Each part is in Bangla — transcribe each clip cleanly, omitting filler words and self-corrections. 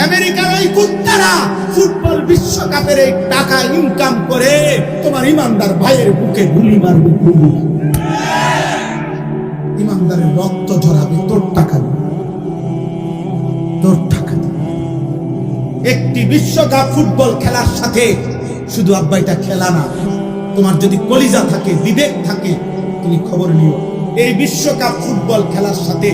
আমেরিকার ওই কুত্তারা ফুটবল বিশ্বকাপের এই টাকা ইনকাম করে তোমার ইমানদার ভাইয়ের বুকে গুলি মারবে, গুলি। ইমানদারের রক্ত ঝরাবে তোর টাকা দিয়ে, তোর টাকা দিয়ে। একটি বিশ্বকাপ ফুটবল খেলার সাথে শুধু আব্বা এটা খেলা না, তোমার যদি কলিজা থাকে, বিবেক থাকে, তুমি খবর নিও। এই বিশ্বকাপ ফুটবল খেলার সাথে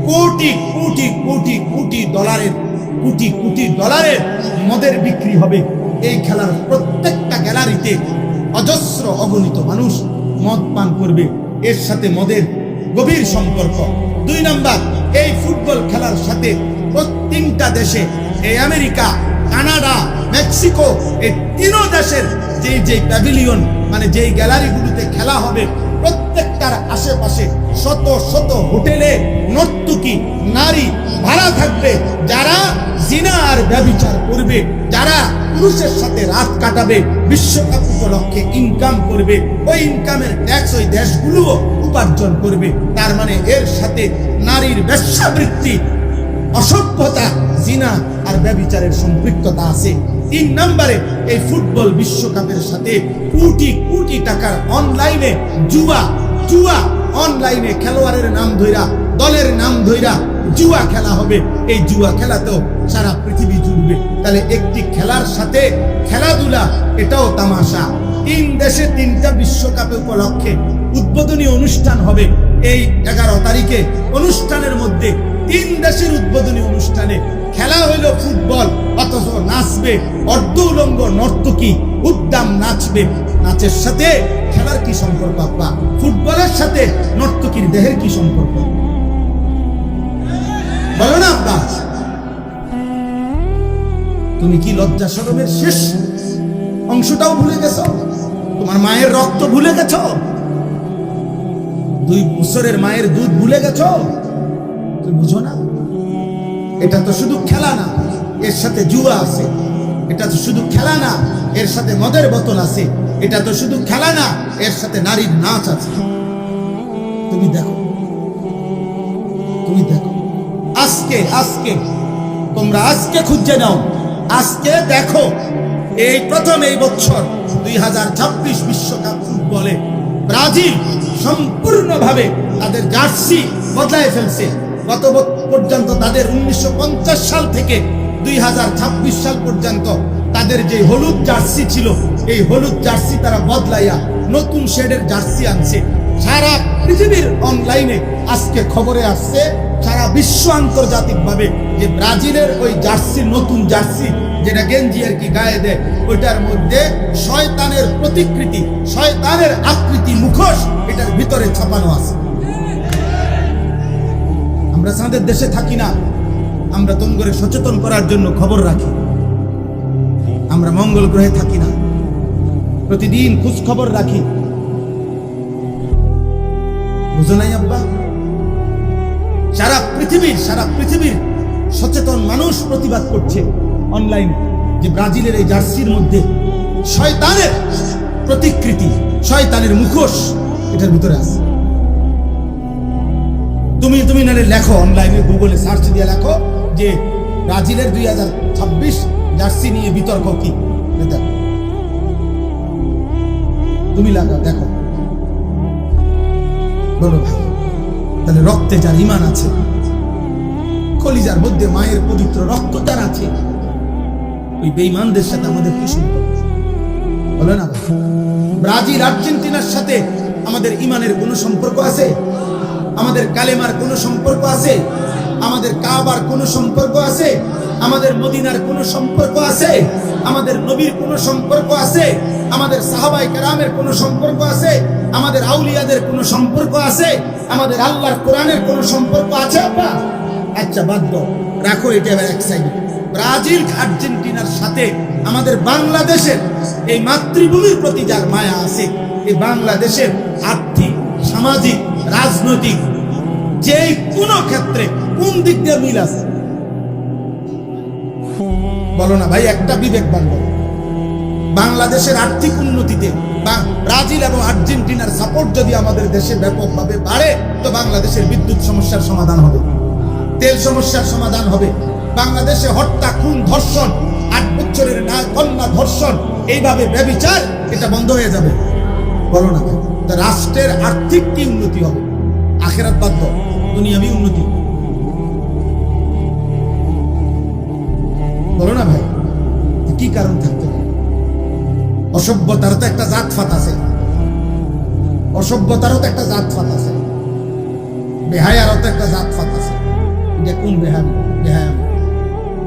কোটি কোটি কোটি কোটি ডলারের, কোটি কোটি ডলারের মদের বিক্রি হবে। এই খেলার প্রত্যেকটা গ্যালারিতে অজস্র অগণিত মানুষ মদ পান করবে। এর সাথে মদের গভীর সম্পর্ক। 2 নাম্বার, এই ফুটবল খেলার সাথে প্রত্যেকটা দেশে, এই আমেরিকা, কানাডা, মেক্সিকো, এই 3 দেশের যেই প্যাভিলিয়ন মানে যেই গ্যালারিগুলোতে খেলা হবে, প্রত্যেকটার আশেপাশে শত শত হোটেলে নর্তকী নারী ভাড়া থাকবে, যারা জিনা আর ব্যভিচার করবে, যারা পুরুষের সাথে রাত কাটাবে, বিশ্বকাপ উপলক্ষে ইনকাম করবে। ওই ইনকামের ট্যাক্স ওই দেশগুলো উপার্জন করবে। তার মানে এর সাথে নারীর বেশ্যাবৃত্তি, অসভ্যতা, জিনা আর ব্যভিচারের সম্পৃক্ততা আছে। 3 নম্বরে, এই ফুটবল বিশ্বকাপের সাথে কোটি কোটি টাকার অনলাইনে জুয়া, অনলাইনে খেলোয়াড়ের নাম ধইরা, দলের নাম ধইরা জুয়া খেলা হবে। এই জুয়া খেলাতেও সারা পৃথিবী জুড়বে। তাহলে একটি খেলার সাথে খেলাধুলা, এটাও তামাশা। 3 দেশে 3টা বিশ্বকাপ উপলক্ষে উদ্বোধনী অনুষ্ঠান হবে। এই 11 তারিখে অনুষ্ঠানের মধ্যে 3 দেশের উদ্বোধনী অনুষ্ঠানে খেলা হইল ফুটবল, অথচ নাচবে অর্ধ উলঙ্গ নর্তকী, উদ্দাম নাচবে। নাচের সাথে খেলার কি সম্পর্ক আব্বা? ফুটবলের সাথে নর্তকীর দেহের কি সম্পর্ক? বলো না আব্বা। তুমি কি লজ্জা শরমের শেষ অংশটাও ভুলে গেছো? তোমার মায়ের রক্ত ভুলে গেছো? 2 বছরের মায়ের দুধ ভুলে গেছো? তুমি বুঝো না? এটা তো শুধু খেলা না, এর সাথে জুয়া আছে। এটা তো শুধু খেলা না, এর সাথে মদের বোতল আছে। এটা তো শুধু খেলা না, এর সাথে নারীর নাচ আছে। তুমি দেখো, তুমি দেখো। আজকে তোমরা আজকে খুঁজে নাও, আজকে দেখো। এই প্রথম এই বছর 2026 বিশ্বকাপ ফুটবলে ব্রাজিল সম্পূর্ণভাবে তাদের জার্সি বদলায় ফেলছে। গত পর্যন্ত তাদের 1950 সাল থেকে 2026 সাল পর্যন্ত তাদের যে হলুদ জার্সি ছিল, এই হলুদ জার্সি তারা বদলাইয়া নতুন শেডের জার্সি আনছে। সারা পৃথিবীর অনলাইনে আজকে খবরে আসছে, সারা বিশ্ব আন্তর্জাতিক ভাবে, যে ব্রাজিলের ওই জার্সি, নতুন জার্সি যেটা গেঞ্জি আর কি গায়ে দেয়, ওইটার মধ্যে শয়তানের প্রতিকৃতি, শয়তানের আকৃতি, মুখোশ এটার ভিতরে ছাপানো আছে। আমরা আমাদের দেশে থাকি না, আমরা তোমাদের সচেতন করার জন্য খবর রাখি। আমরা মঙ্গল গ্রহে থাকি না, প্রতিদিন খোঁজ খবর রাখি। বুঝো নাই আব্বা? সারা পৃথিবীর সচেতন মানুষ প্রতিবাদ করছে অনলাইন, যে ব্রাজিলের এই জার্সির মধ্যে শয়তানের প্রতিকৃতি, শয়তানের মুখোশ এটার ভিতরে আছে। তুমি না লেখো, অনলাইনে গুগলে সার্চ দিয়ে লেখো যে ব্রাজিলের 2026 জার্সি নিয়ে বিতর্ক কি, তুমি লাগাও, দেখো। বলো ভাই, তাহলে রক্তে যার ঈমান আছে, কলিজার মধ্যে মায়ের পবিত্র রক্ত যার আছে, ওই বেঈমানদের সাথে আমাদের কি সম্পর্ক? বলো না ভাই। ব্রাজিল আর্জেন্টিনার সাথে আমাদের ঈমানের কোনো সম্পর্ক আছে? আমাদের কালেমার কোনো সম্পর্ক আছে? আমাদের কাবার কোনো সম্পর্ক আছে? আমাদের মদিনার কোনো সম্পর্ক আছে? আমাদের নবীর কোনো সম্পর্ক আছে? আমাদের সাহাবায়ে কেরামের কোনো সম্পর্ক আছে? আমাদের আউলিয়াদের কোনো সম্পর্ক আছে? আমাদের আল্লাহর কোরআনের কোনো সম্পর্ক আছে? আচ্ছা, বাদ দাও, রাখো এটা এবার এক সাইডে। ব্রাজিল আর্জেন্টিনার সাথে আমাদের বাংলাদেশের এই মাতৃভূমির প্রতি যার মায়া আছে, এই বাংলাদেশের আর্থিক, সামাজিক, রাজনৈতিক যে কোনো ক্ষেত্রে কোন দিক দিয়ে মিল আছে? বলো না ভাই, একটা বিবেকবান বলো। বাংলাদেশের আর্থিক উন্নতিতে ব্রাজিল এবং আর্জেন্টিনার সাপোর্ট যদি আমাদের দেশে ব্যাপকভাবে বাড়ে, তো বাংলাদেশের বিদ্যুৎ সমস্যার সমাধান হবে, তেল সমস্যার সমাধান হবে, বাংলাদেশে হত্যা, খুন, ধর্ষণ, 8 বছরের কন্যা ধর্ষণ, এইভাবে ব্যভিচার, এটা বন্ধ হয়ে যাবে? বলো না ভাই। তা রাষ্ট্রের আর্থিক কি উন্নতি হবে? আখিরাত বাদ দাও, দুনিয়াবি উন্নতি বলো না ভাই। কি কারণ থাকতে পারে? অসভ্যতারও তো একটা জাতফাত আছে, অসভ্যতারও তো একটা জাতফাত আছে, বেহায়ারও তো একটা জাতফাত আছে। এটা কোন বেহায়ামি?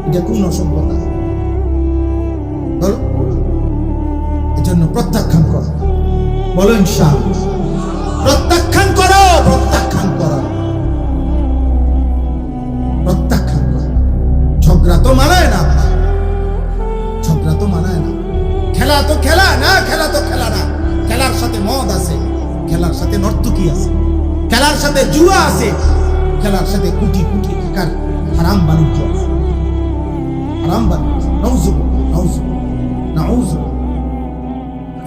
এটা কোন অসভ্যতা? বলো। এজন্য প্রত্যাখ্যান করো, বলো ইনশাআল্লাহ। প্রত্যাখ্যান করো, প্রত্যাখ্যান করো, প্রত্যাখ্যান করো। ঝগড়া তো মানায় না, ঝগড়া তো মানায় না। খেলা তো খেলা না, খেলা তো খেলা না। খেলার সাথে মদ আছে, খেলার সাথে নর্তকী আছে, খেলার সাথে জুয়া আছে, খেলার সাথে কোটি কোটি টাকার হারাম বাণিজ্য আছে, হারাম বাণিজ্য।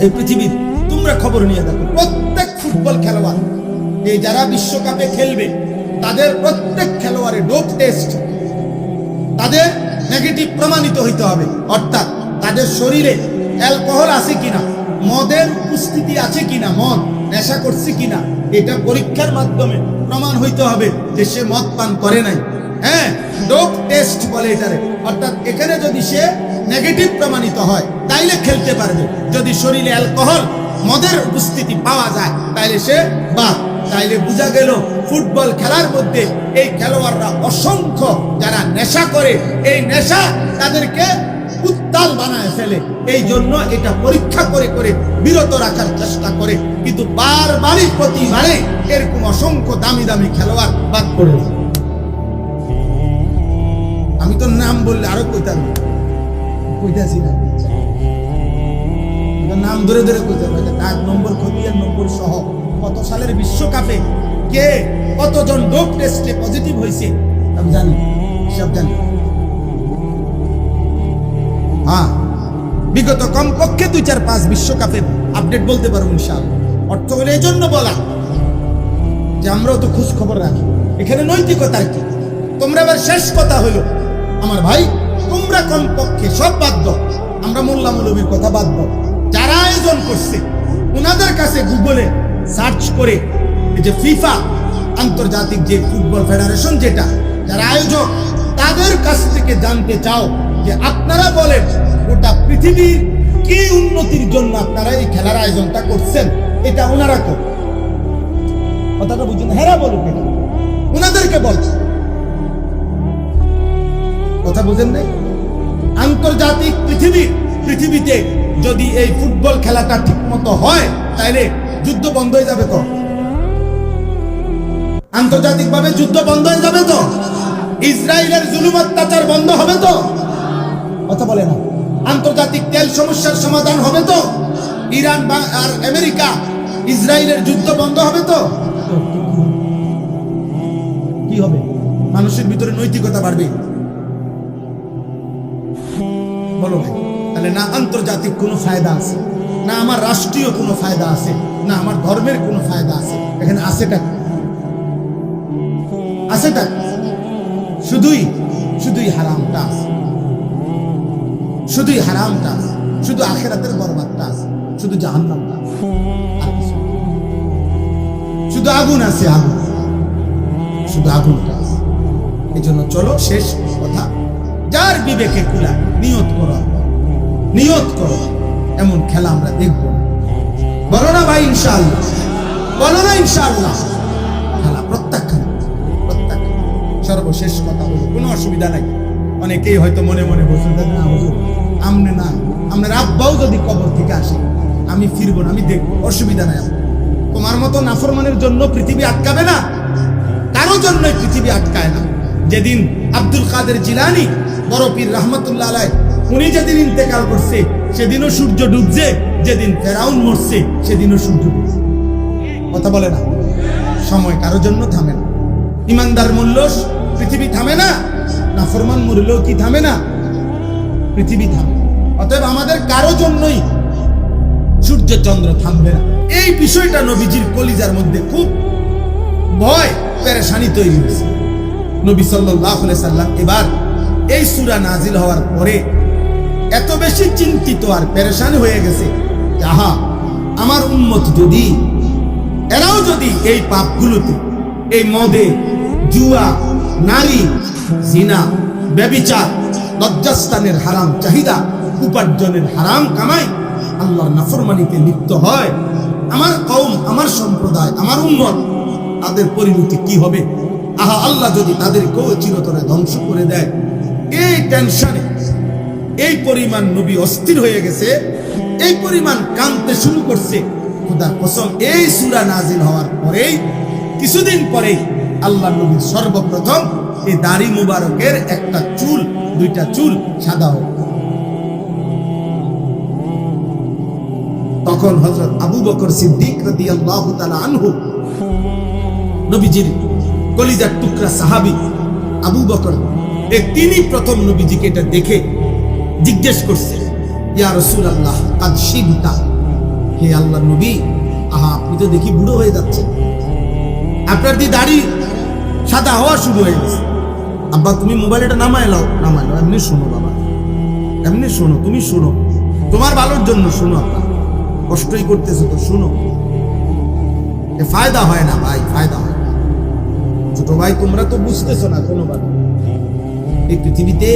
এই পৃথিবীর তোমরা খবর নিয়ে দেখো, প্রত্যেক ফুটবল খেলোয়াড়, এই যারা বিশ্বকাপে খেলবে, তাদের প্রত্যেক খেলোয়াড়ে ডোপ টেস্ট, তাদের নেগেটিভ প্রমাণিত হইতে হবে। অর্থাৎ তাদের শরীরে অ্যালকোহল আছে কিনা, মদের উপস্থিতি আছে কিনা, মদ নেশা করছে কিনা, এটা পরীক্ষার মাধ্যমে প্রমাণ হইতে হবে যে সে মদ পান করে নাই। হ্যাঁ, ডোপ টেস্ট বলে এটারে। অর্থাৎ এখানে যদি সে নেগেটিভ প্রমাণিত হয় তাইলে খেলতে পারবে। যদি শরীরে অ্যালকোহল, মদের উপস্থিতি পাওয়া যায় তাইলে সে বাদ। তাইলে বোঝা গেল ফুটবল খেলার মধ্যে এই খেলোয়াড়রা অসংখ্য যারা নেশা করে, এই নেশা তাদেরকে উত্তাল বানায় ফেলে। এই জন্য এটা পরীক্ষা করে করে বিরত রাখার চেষ্টা করে, কিন্তু বারবারই প্রতিবারে এরকম অসংখ্য দামি দামি খেলোয়াড় বাদ পড়ে। আমি তো নাম বললে আরো কইতাম, কইতাছি না, নাম ধরে ধরে কইতে হবে। 1 নম্বর খতিয়ান নম্বর সহ কত সালের বিশ্বকাপে কে কতজন ডোপ টেস্টে পজিটিভ হয়েছে আমি জানি, সব জানি। হ্যাঁ, বিগত কমপক্ষে 2-4-5 বিশ্বকাপের আপডেট বলতে পারবো ইনশাআল্লাহ। অর্থ হলো এই জন্য বলা যে আমরাও তো খোঁজ খবর রাখি। এখানে নৈতিকতার কি? তোমরা আবার শেষ কথা হলো আমার ভাই, তোমরা কমপক্ষে সব বাদ দাও, আমরা মোল্লা মৌলবীর কথা বাদ দাও, যারা আয়োজন করছে ওনাদের কাছে গুগলে সার্চ করে, এই যে ফিফা আন্তর্জাতিক যে ফুটবল ফেডারেশন, যেটা যারা আয়োজক, তাদের কাছ থেকে জানতে চাও যে আপনারা বলেন গোটা পৃথিবীর কি উন্নতির জন্য আপনারা এই খেলার আয়োজনটা করছেন, এটা ওনারা কর। কথাটা বুঝুন, হেরা বলুন, এটা ওনাদেরকে বল। কথা বুঝেন নাই? আন্তর্জাতিক পৃথিবীতে যদি এই ফুটবল খেলাটা ঠিক মতো হয় তাহলে যুদ্ধ বন্ধ হয়ে যাবে তো, আন্তর্জাতিক ভাবে যুদ্ধ বন্ধ হয়ে যাবে তো, ইসরায়েলের জুলুম অত্যাচার বন্ধ হবে তো, কথা বলে না, আন্তর্জাতিক তেল সমস্যার সমাধান হবে তো, ইরান আর আমেরিকা ইসরায়েলের যুদ্ধ বন্ধ হবে তো, কি হবে? মানুষের ভিতরে নৈতিকতা বাড়বে। বলো ভাই, তাহলে না আন্তর্জাতিক কোনো ফায়দা আছে, না আমার রাষ্ট্রীয় কোনো ফায়দা আছে, না আমার ধর্মের কোনো ফায়দা আছে। এখানে আছেটা আছেটা শুধুই হারামটা আছে, শুধুই হারামটা আছে, শুধু আখিরাতের বরবাদটা আছে, শুধু জাহান্নামটা আছে, শুধু আগুন আছে, আগুন, শুধু আগুনটা আছে। এই জন্য চলো শেষ কথা, যার বিবেকে কুলা নিয়ত করো এমন খেলা আমরা দেখবো না। বলো না ভাই ইনশাআল্লাহ, বলো না ইনশাআল্লাহ। খেলা প্রত্যাখ্যান। সর্বশেষ কথা হলো, কোনো অসুবিধা নাই, অনেকেই হয়তো মনে মনে বসে থাকেন, না হুজুর আমনে না, আপনার আব্বাও যদি কবর থেকে আসে আমি ফিরবো না, আমি দেখবো, অসুবিধা নাই। তোমার মতো নাফরমানের জন্য পৃথিবী আটকাবে না, কারো জন্যই পৃথিবী আটকায় না। যেদিন আব্দুল কাদের জিলানী বড় পীর রহমতুল্লাহ আলাইহি উনি যেদিন ইন্তেকাল করছে সেদিনও সূর্য ডুবছে, যেদিন ফেরাউন মরছে সেদিনও সূর্য ডুবছে। কথা বলে না, সময় কারো জন্য থামে না। ইমানদার মূল্য পৃথিবী থামে না, নাফরমান মরলেও কি থামে না? পৃথিবী থামে। অতএব আমাদের কারো জন্যই সূর্য চন্দ্র থামবে না। এই বিষয়টা নবীজির কলিজার মধ্যে খুব ভয় পেরেশানি তৈরি হয়েছে। নবী সাল্লাল্লাহু আলাইহি সাল্লাম এবার এই সূরা নাজিল হওয়ার পরে এত বেশি চিন্তিত আর পেরেশান হয়ে গেছে, আহা আমার উম্মত যদি এরাও যদি এই পাপগুলোতে, এই মদে, জুয়া, নারী, জিনা, ব্যভিচার, লজ্জাস্থানের হারাম চাহিদা, উপার্জনের হারাম কামাই, আল্লাহর নাফরমানিতে লিপ্ত হয়, আমার কওম, আমার সম্প্রদায়, আমার উম্মত, তাদের পরিণতি কি হবে? আহা আল্লাহ যদি তাদেরকেও চিরতরে ধ্বংস করে দেয়, এই টেনশনে এই পরিমাণ নবী অস্থির হয়ে গেছে, এই পরিমাণ কাঁদতে শুরু করছে। খোদার কসম, এই সূরা নাজিল হওয়ার পরেই কিছুদিন পরেই আল্লাহ নবী সর্বপ্রথম এই দাড়ি মুবারকের একটা চুল, দুইটা চুল সাদা হোক। তখন হযরত আবু বকর সিদ্দিক রাদিয়াল্লাহু তাআলা আনহু, নবীজির কলিজার টুকরা সাহাবী আবু বকর, তিনি প্রথম নবীজিকে এটা দেখে জিজ্ঞেস করছে, ইয়া রাসূলুল্লাহ কাদ শিবতা, হে আল্লাহর নবী, আহা আপনি তো দেখি বুড়ো হয়ে যাচ্ছেন, আপনার দি দাড়ি সাদা হওয়া শুরু হয়ে গেছে। আব্বা তুমি মোবাইলটা নামায় লাও, এমনি শোনো বাবা, এমনি শোনো, তুমি শোনো, তোমার ভালোর জন্য শোনো, আব্বা কষ্টই করতেছো তো শোনো, ফায়দা হয় না ভাই, ফায়দা হয় না। ছোট ভাই তোমরা তো বুঝতেছো না কোনো ভাবে, এই পৃথিবীতে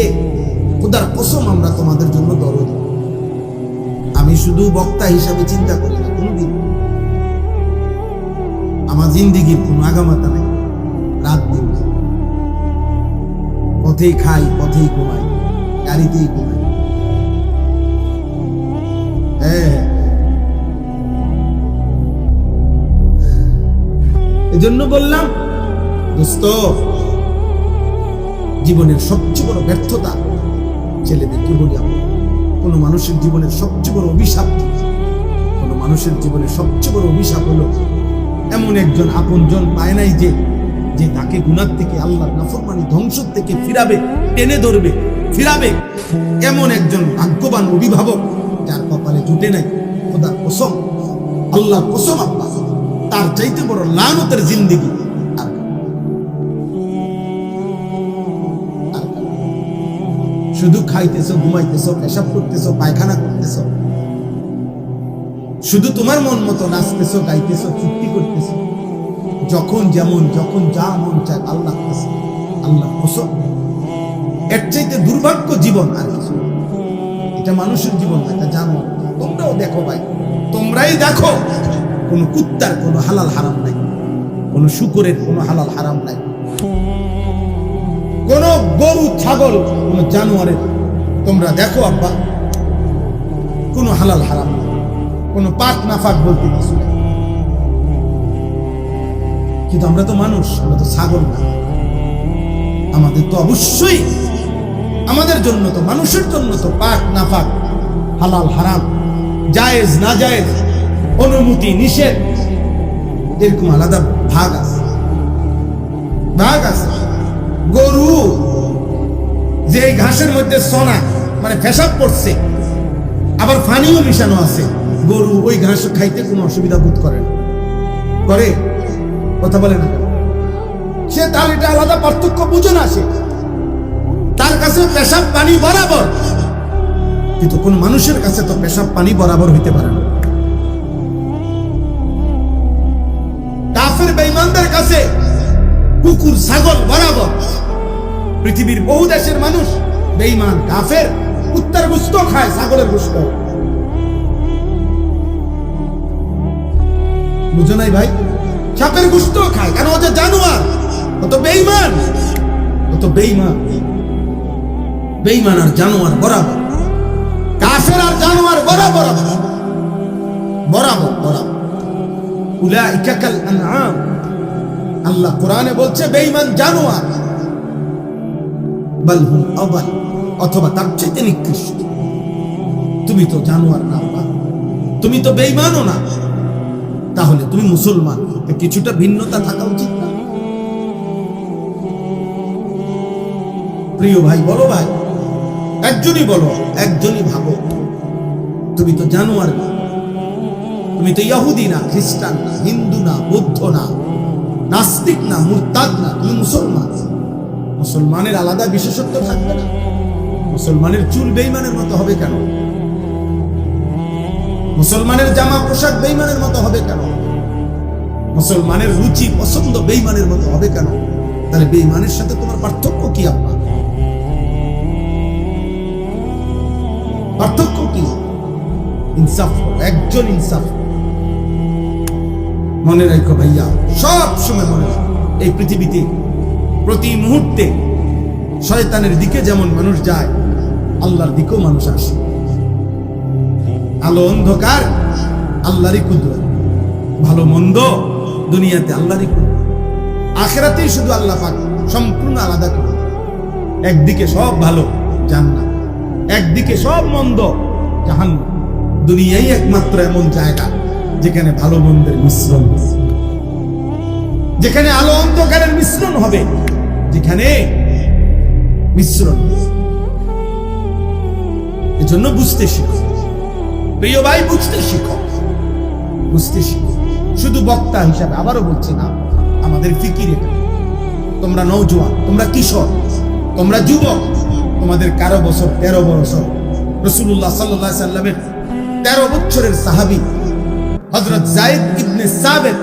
খোদার কসম আমরা তোমাদের জন্য দরদ। আমি শুধু বক্তা হিসাবে চিন্তা করি না কোনদিন, আমার জিন্দিগির কোনো আগামাতা নেই, রাত দিন পথেই খাই, পথেই ঘুমাই, গাড়িতেই ঘুমাই। হ্যাঁ, এজন্য বললাম দোস্ত, জীবনের সবচেয়ে বড় ব্যর্থতা, ছেলেদেরকে বলি আমরা, কোন মানুষের জীবনের সবচেয়ে বড় অভিশাপ, কোন মানুষের জীবনের সবচেয়ে বড় অভিশাপ হলো এমন একজন আপনজন পায় নাই যে তাকে গুনাহ থেকে, আল্লাহর নাফরমানি, ধ্বংস থেকে ফিরাবে, টেনে ধরবে, ফিরাবে। এমন একজন ভাগ্যবান অভিভাবক যার কপালে জুটে নাই। খোদার কসম, আল্লাহর কসম আব্বা, তার চাইতে বড় লানতের জিন্দেগি আর শুধু খাইতেছো, ঘুমাইতেছো, পেশাব করতেছো, পায়খানা করতেছো, শুধু তোমার মন মতো নাচতেছো, গাইতেছো, চুক্তি করতেছো, যখন যেমন, যখন যা মন চায় আল্লাহ কাছে, আল্লাহ কসম, এর চাইতে দুর্ভাগ্য জীবন আর কিছু। এটা মানুষের জীবন, এটা জানো, তোমরাও দেখো ভাই, তোমরাই দেখো, কোন কুত্তার কোনো হালাল হারাম নাই, কোন শুকরের কোনো হালাল হারাম নাই, কোন গরু, ছাগল, কোন জানোয়ারের তোমরা দেখো আব্বা, কোন হালাল হারাম নাই, কোন পাক নাফাক বলতে কিছু নেই। কিন্তু আমরা তো মানুষ, আমরা তো ছাগল না। আমাদের তো অবশ্যই, আমাদের জন্য তো, মানুষের জন্য তো পাক নাফাক, হালাল হারাম, জায়েজ না জায়েজ, অনুমতি নিষেধ, এরকম আলাদা ভাগ আছে, ভাগ আছে। গরু যে ঘাসের মধ্যে সোনা মানে পেশাব পড়ছে, আবার পানিও মিশানো আছে, গরু ওই ঘাস খাইতে কোনো অসুবিধা বোধ করে না, করে? কথা বলে না, সে তার এটা আলাদা পার্থক্য বুঝে না, সে তার কাছে পেশাব পানি বরাবর। কিন্তু কোন মানুষের কাছে তো পেশাব পানি বরাবর হইতে পারে না। কাফের বেঈমানদের কাছে কুকুর ছাগল বরাবর। পৃথিবীর বহু দেশের মানুষ বেঈমান, কাফের, কুত্তার গোশত খায়, ছাগলের গোশত। বুঝো নাই ভাই? সাপের গোশত খায়, কেন? ও যে জানোয়ার, ও তো বেঈমান, ও তো বেঈমান। বেঈমান আর জানোয়ার বরাবর, কাফের আর জানোয়ার বরাবর, বরাবর বরাবর। উলাইকা কাল আনআম, আল্লাহ কোরআনে বলছে বেঈমান জানোয়ার, বাল হুম আদাল, অথবা তার চেয়ে নিকৃষ্ট। তুমি তো জানোয়ার না, তুমি তো বেঈমানও না, তাহলে তুমি মুসলমান, কিছুটা ভিন্নতা থাকা উচিত না? প্রিয় ভাই, বলো ভাই, একজনই বলো, একজনই ভাবো, তুমি তো জানোয়ার না, তুমি তো ইহুদি না, খ্রিস্টান না, হিন্দু না, বৌদ্ধ না, নাস্তিক না, মুরতাদ না, তুমি মুসলমান। মুসলমানের আলাদা বিশেষত্ব থাকবে না? মুসলমানের চুল বেঈমানের মতো হবে কেন? মুসলমানের জামা পোশাক বেঈমানের মতো হবে কেন? মুসলমানের রুচি পছন্দ বেঈমানের মতো হবে কেন? তাহলে বেঈমানের সাথে তোমার পার্থক্য কি? আব্বা, পার্থক্য কি? ইনসাফ, একজন ইনসাফ। মনে রাখো ভাইয়া, সব সময় মনে রাখো, এই পৃথিবীতে প্রতি মুহূর্তে শয়তানের দিকে যেমন মানুষ যায়, আল্লাহর দিকেও মানুষ আসে। আলো অন্ধকার আল্লাহরই কুদরত, ভালো মন্দ দুনিয়াতে আল্লাহরই কুদরত, আখিরাতেই শুধু আল্লাহ পাক সম্পূর্ণ আলাদা করে। একদিকে সব ভালো জান্নাত, একদিকে সব মন্দ জাহান্নাম। দুনিয়াই একমাত্র এমন জায়গা যেখানে ভালো মন্দের মিশ্রণ, যেখানে আলো অন্ধকারের মিশ্রণ হবে, যেখানে মিশ্রণ। এজন্য বুঝতে শিখো প্রিয় ভাই, বুঝতে শিখো, বুঝতে শিখো। শুধু বক্তা হিসাবে আবারও বলছি না, আমাদের ফিকির এটা। তোমরা নওজোয়ান, তোমরা কিশোর, তোমরা যুবক, তোমাদের 11 বছর 13 বছর, রাসূলুল্লাহ সাল্লাল্লাহু আলাইহি সাল্লামের 13 বছরের সাহাবী হযরত যায়েদ ইবনে সাবিত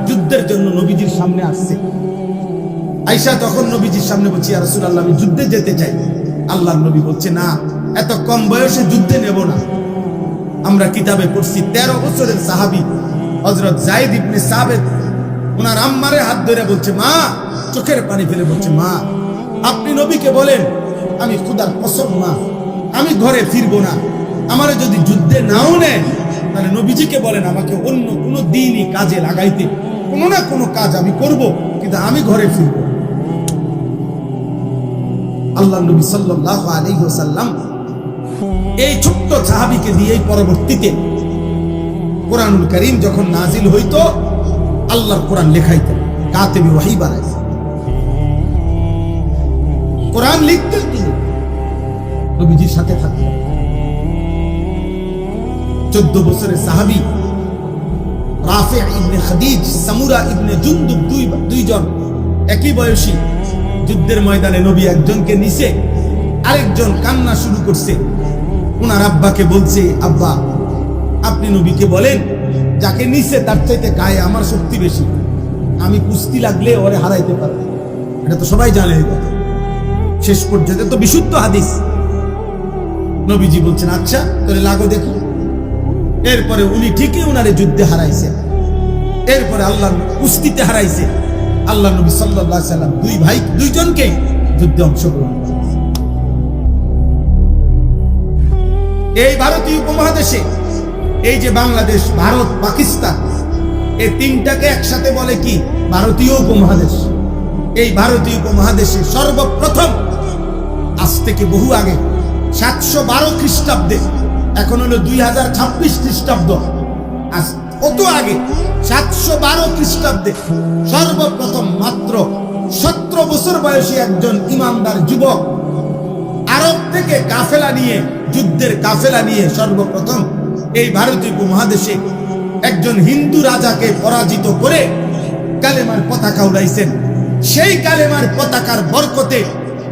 যুদ্ধের জন্য নবীজির সামনে আসছে। আয়েশা তখন নবীজির সামনে বলছে, ইয়া রাসূলুল্লাহ, আমি যুদ্ধে যেতে চাই। আল্লাহর নবী বলছে, না, এত কম বয়সে যুদ্ধে নেব না। আমরা কিতাবে পড়ছি 13 বছরের সাহাবী হযরত যায়েদ ইবনে সাবিত ওনার আম্মারে হাত ধরে বলছে, মা, চোখের পানি ফেলে বলছে, মা, আপনি নবীকে বলেন, আমি খোদার কসম মা, আমি ঘরে ফিরবো না। আমারে যদি যুদ্ধে নাও নেয়, তাহলে নবীজিকে বলেন আমাকে অন্য কোনো দিনই কাজে লাগাইতে, কোনো না কোনো কাজ আমি করব, কিন্তু আমি ঘরে ফিরবো। আল্লাহ নবী সাল্লাল্লাহু আলাইহি ওয়াসাল্লাম এই ছোট্ট সাহাবীকে দিয়েই পরবর্তীতে কোরআনুল কারীম যখন নাজিল হইতো, আল্লাহর কোরআন লেখাইতেন, কাতিবি ওহী বানাইতেন, কোরআন লিখতেন, তিনি নবীজির সাথে থাকতেন। 14 বছরের সাহাবী রাফি ইবনে খাদিজ, সামুরা ইবনে জুনদুব, দুইজন একই বয়সী। যুদ্ধের ময়দানে নবী একজনকে নিচে, আরেকজন কান্না শুরু করছে। ওনার আব্বাকে বলছে, আব্বা, আপনি নবীকে বলেন, যাকে নিচে তার চাইতে গায়ে আমার শক্তি বেশি, আমি কুস্তি লাগলে ওরে হারাইতে পারবো। এটা তো সবাই জানে। শেষ পর্যন্ত তো বিশুদ্ধ হাদিস। নবীজি বলছেন, আচ্ছা তোরে লাগো দেখি। এরপরে উনি ঠিকই উনারে যুদ্ধে হারাইছে, এরপরে আল্লাহ কুস্তিতে হারাইছে। আল্লাহ নবী সাল্লাল্লাহু আলাইহি সাল্লাম দুই ভাই দুইজনকে যুদ্ধে অংশগ্রহণ করেছে। এই ভারতীয় উপমহাদেশে, এই যে বাংলাদেশ, ভারত, পাকিস্তান, এই তিনটাকে একসাথে বলে কি? ভারতীয় উপমহাদেশ। এই ভারতীয় উপমহাদেশে সর্বপ্রথম, আজ থেকে বহু আগে, 712 খ্রিস্টাব্দে, এখন হলো 2026 খ্রিস্টাব্দ, আজ কত আগে, 712 খ্রিস্টাব্দে সর্বপ্রথম মাত্র 17 বছর বয়সী একজন ইমানদার যুবক আরব থেকে কাফেলা নিয়ে, যুদ্ধের কাফেলা নিয়ে সর্বপ্রথম এই ভারতীয় উপমহাদেশে একজন হিন্দু রাজাকে পরাজিত করে কালেমার পতাকা উড়াইছেন। সেই কালেমার পতাকার বরকতে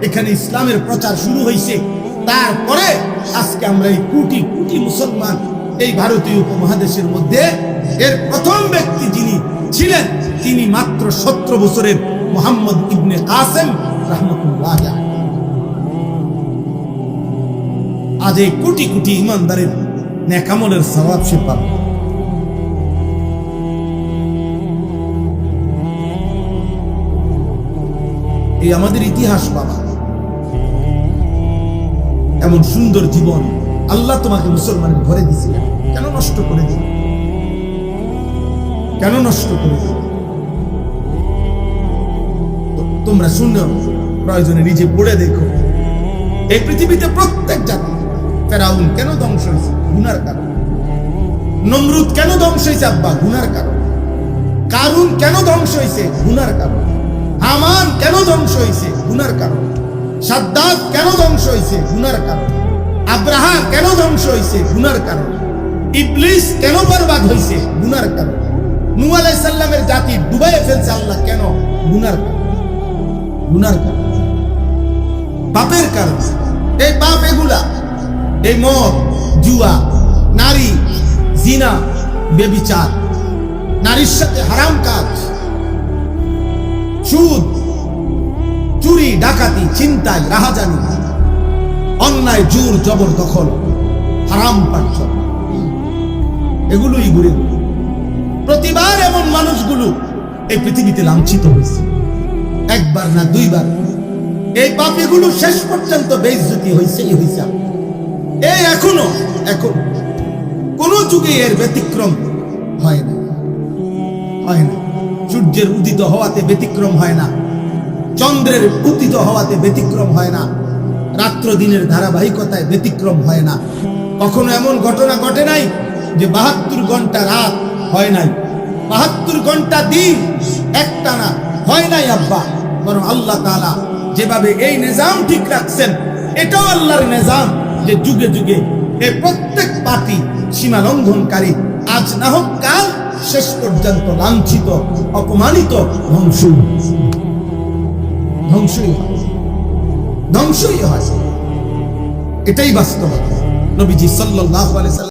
এখানে ইসলামের প্রচার শুরু হয়েছে। তারপরে আজকে আমরা এই কোটি কোটি মুসলমান এই ভারতীয় উপমহাদেশের মধ্যে এর প্রথম ব্যক্তি যিনি ছিলেন, তিনি মাত্র 17 বছরের মুহাম্মদ ইবনে কাসেম রাহমাতুল্লাহ আলাইহি। আজ এই কোটি কোটি ইমানদারের নেকামলের সওয়াব সে পাবে। এই আমাদের ইতিহাস বাবা, এমন সুন্দর জীবন আল্লাহ তোমাকে মুসলমানের ঘরে দিয়েছিলেন, কেন নষ্ট করে দিল? কেন নষ্ট করে দিল? তোমরা শুনো, প্রয়োজনে নিজে পড়ে দেখো। এই পৃথিবীতে প্রত্যেক জাতি, ফেরাউন কেন ধ্বংস হয়েছে? গুনার কারণ। নমরুদ কেন ধ্বংস হয়েছে? আব্বা, গুনার কারণ। কারুন কেন ধ্বংস হয়েছে? গুনার কারণ। হামান কেন ধ্বংস হয়েছে? গুনার কারণ। সাদ্দাত কেন ধ্বংস হয়েছে? গুনার কারণ। আব্রাহা কেন ধ্বংস হয়েছে? গুনার কারণ। ইবলিস কেন বরবাদ হয়েছে? গুনার কারণ। নূহ আলাইহিস সালামের জাতি ডুবাইয়ে ফেলছে আল্লাহ কেন? গুনার কারণ। গুনার কারণ। পাপের কারণে। এই পাপ এগুলা, এই মদ, জুয়া, নারী, জিনা, বেবিচার, নারীর সাথে হারাম কাজ, সুদ, চুরি, ডাকাতি, ছিনতাই, রাহাজানি, অন্যায়, জোর জবরদখল, হারাম পার্থ, এগুলোই ঘুরে ঘুরে প্রতিবার এমন মানুষগুলো এই পৃথিবীতে লাঞ্ছিত হয়েছে, একবার না দুইবার। এই পাপীগুলো শেষ পর্যন্ত বেইজ্জতি হয়েছেই হয়েছে। এই এখনো কোন যুগে এর ব্যতিক্রম হয় না, হয় না। সূর্যের উদিত হওয়াতে ব্যতিক্রম হয় না, চন্দ্রের উদিত হওয়াতে ব্যতিক্রম হয় না, রাত্র দিনের ধারাবাহিকতায় ব্যতিক্রম হয় না। কখনো এমন ঘটনা ঘটে নাই যে 72 ঘন্টা রাত হয় নাই, 72 ঘন্টা দিন একটানা হয় নাই আব্বা। বরং আল্লাহ তাআলা যেভাবে এই নিজাম ঠিক রাখছেন, এটাও আল্লাহর নিজাম যে যুগে যুগে এই প্রত্যেক পাপী, সীমা লঙ্ঘনকারী আজ না হোক কাল শেষ পর্যন্ত লাঞ্ছিত, অপমানিত, ধ্বংসই হয়। এটাই বাস্তবতা। নবীজি সাল্লাল্লাহু আলাইহি ওয়াসাল্লাম